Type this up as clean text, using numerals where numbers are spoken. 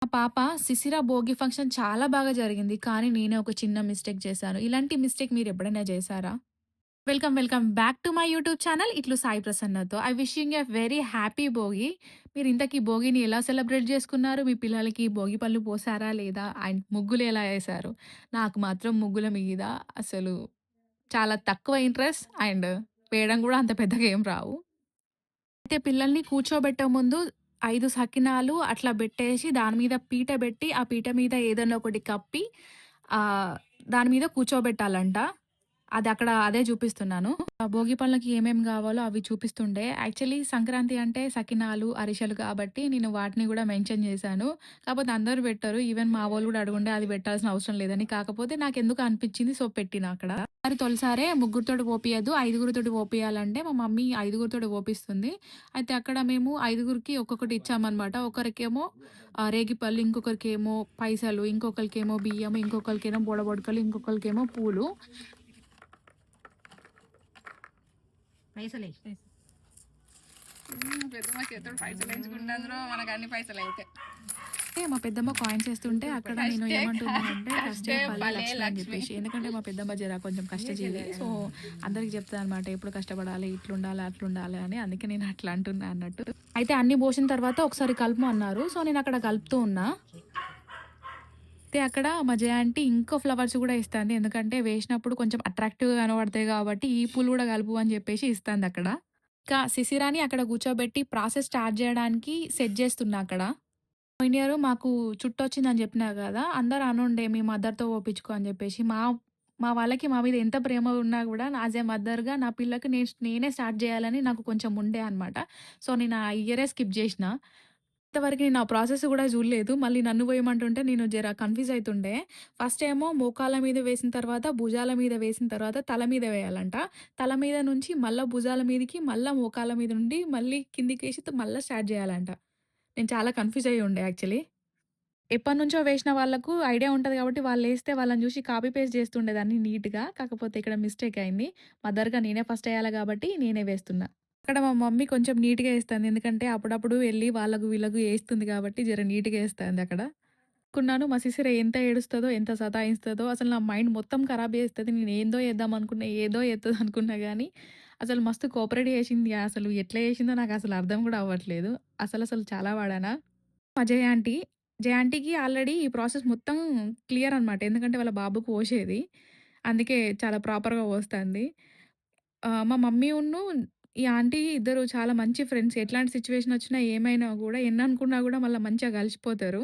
మా పాప శిశిర భోగి ఫంక్షన్ చాలా బాగా జరిగింది. కానీ నేనే ఒక చిన్న మిస్టేక్ చేశాను. ఇలాంటి మిస్టేక్ మీరెప్పుడైనా చేశారా? Welcome, welcome back to my YouTube channel ఇట్లు సాయి ప్రసన్నతో. I wishing a very happy Bhogi. మీరు ఇంతకీ భోగిని ఎలా సెలబ్రేట్ చేసుకున్నారు? మీ పిల్లలకి భోగి పళ్ళు పోసారా లేదా? అండ్ ముగ్గులు ఎలా ఏశారు? నాకు మాత్రం ముగ్గుల మీద అసలు చాలా తక్కువ ఇంట్రెస్ట్ అండ్ వేయడం గూడా అంత పెద్దగా ఏం రావు. అయితే పిల్లల్ని కూర్చోబెట్టే ముందు 5 సకినాలు అట్లా బెట్టేసి, దాని మీద పీట బెట్టి, ఆ పీట మీద ఏదన్నా ఒకటి కప్పి ఆహ్, దాని మీద కూర్చోబెట్టాలంట. అదక్కడ అదే జూపిస్తున్నాను. భోగి పళ్ళకి ఏమేమి గావాలో అవి చూపిస్తుండే. యాక్చువల్లీ సంక్రాంతి అంటే సకినాలు, అరిసెలు కాబట్టి నేను వాటిని గూడా మెన్షన్ జేశాను. కాపోతే అందరూ బెట్టరు. ఈవెన్ మా వోళ్ళు గూడా అడుగుండే అది బెట్టాల్సిన అవసరం లేదని. కాకపోతే నాకెందుకో అనిపిచ్చింది. సో, పెట్టినా అక్కడ. మరి తొలిసారే ముగ్గురితోటి పోపియద్దు. ఐదుగురితోటి పోపియాలంటే మా మమ్మీ ఐదుగురితోటి పోపిస్తుంది. అయితే అక్కడ మేము ఐదుగురికి ఒక్కొక్కటి ఇచ్చామనమాట. ఒకరికేమో రేగిపళ్ళు, ఇంకొకరికేమో పైసలు, ఇంకొకళ్ళకేమో బియ్యం, ఇంకొకళ్ళకేమో బొడబొడకలు, ఇంకొకళ్ళకేమో పూలు. పైసలెయి. పెద్దమ్మ చేతుడు పైసలేయించుకుంటాండ్రు మనకన్ని పైసలయితాయి. మా పెద్దమ్మ కాయిన్స్ ఏస్తుంటే అక్కడ నేను ఫస్టే ఏమంటున్నానంటే ఫస్టే ఫస్టే భలే భలే లక్ష్మి అని లక్ష్మి. జెప్పేసి. ఎందుకంటే మా పెద్దమ్మ జర కొంచెం కష్టజీవి. సో, అందరికి చెప్తదనమాట ఎప్పుడు కష్టపడాలి, ఇట్లుండాలి, అట్లుండాలి అని. అందుకే నేను అట్లా అంటున్నా అన్నట్టు. అయితే అన్నీ పోసిన తర్వాత ఒకసారి కలుపు అన్నారు. సో, నేనక్కడ కలుపుతూ ఉన్నా. అయితే అక్కడ మా జయ ఆంటీ ఇంకో ఫ్లవర్స్ గూడా ఇస్తాంది. ఎందుకంటే వేసినప్పుడు కొంచెం అట్రాక్టివ్‌గా కనబడతాయి గాబట్టి, ఈ పూలు గూడా కలుపు అని జెప్పేసి ఇస్తాందక్కడ. ఇంకా శిశిరాని అక్కడ కూర్చోబెట్టి ప్రాసెస్ స్టార్ట్ జేయడానికి సెట్ జేస్తున్నా అక్కడ. పోయిన ఇయర్ మాకు చుట్టొచ్చిందని జెప్పినా గదా! అందరూ అనుండే మీ మదర్‌తో పోపిచ్చుకో అని జెప్పేసి. మా మా వాళ్ళకి మా మీద ఎంత ప్రేమ ఉన్నా గూడా యాస్ ఎ మదర్‌గా నా పిల్లకి నేనే స్టార్ట్ జేయాలని నాకు కొంచెం ఉండే అనమాట. సో, నేను ఆ ఇయరే స్కిప్ జేసినా. ఇంతవరకు నేను ఆ ప్రాసెస్ గూడా జూడలేదు. మళ్ళీ నన్ను వేయమంటుంటే నేను జర కన్‌ఫ్యూజ్ అయితుండే. ఫస్ట్ ఏమో మోకాళ్ళ మీద వేసిన తర్వాత, భుజాల మీద వేసిన తర్వాత తల మీద వేయాలంట. తల మీద నుంచి మళ్ళా భుజాల మీదకి, మళ్ళా మోకాళ్ళ మీద నుండి మళ్ళీ కిందికేసి మళ్ళా స్టార్ట్ జేయాలంట. నేను చాలా కన్‌ఫ్యూజ్ అయ్యి ఉండే యాక్చువల్లీ. ఎప్పటినుంచో వేసిన వాళ్ళకు ఐడియా ఉంటది కాబట్టి వాళ్ళేస్తే వాళ్ళని జూసి కాపీ పేస్ట్ జేస్తుండేదాన్ని నీట్‌గా. కాకపోతే ఇక్కడ మిస్టేక్ అయింది. మదర్‌గా నేనే ఫస్ట్ ఎయాలి గాబట్టి నేనే వేస్తున్నా. అక్కడ మా మమ్మీ కొంచెం నీట్‌గా ఏస్తాంది. ఎందుకంటే అప్పుడప్పుడు వెళ్లి వాళ్ళకు వీళ్ళకు ఏస్తుంది గాబట్టి జర నీట్‌గా ఏస్తాంది అక్కడ. అనుకున్నాను మా సిస్టర్ ఎంత ఏడుస్తదో, ఎంత సతాయిస్తదో అసలు నా మైండ్ మొత్తం ఖరాబ్ జేస్తది. నేను ఏందో ఏద్దాం అనుకున్నా, ఏదో ఏత్తదనుకున్నా గానీ అసలు మస్తు కోఆపరేట్ జేసింది. అసలు ఎట్లా జేసిందో నాకసలు అర్థం గూడా అవ్వట్లేదు. అసలసలు చాలా వాడానా. మా జయ ఆంటీ. జయ ఆంటీకి ఆల్రెడీ ఈ ప్రాసెస్ మొత్తం క్లియర్ అనమాట. ఎందుకంటే వాళ్ళ బాబుకి పోషేది. అందుకే చాలా ప్రాపర్‌గా పోస్తాంది. మా మమ్మీ ఈ ఆంటీ ఇద్దరు చాలా మంచి ఫ్రెండ్స్. ఎట్లాంటి సిట్యుయేషన్ వచ్చినా ఏమైనా గూడా ఎన్ననుకున్నా గూడా మళ్ళా మంచిగా కలిసిపోతారు.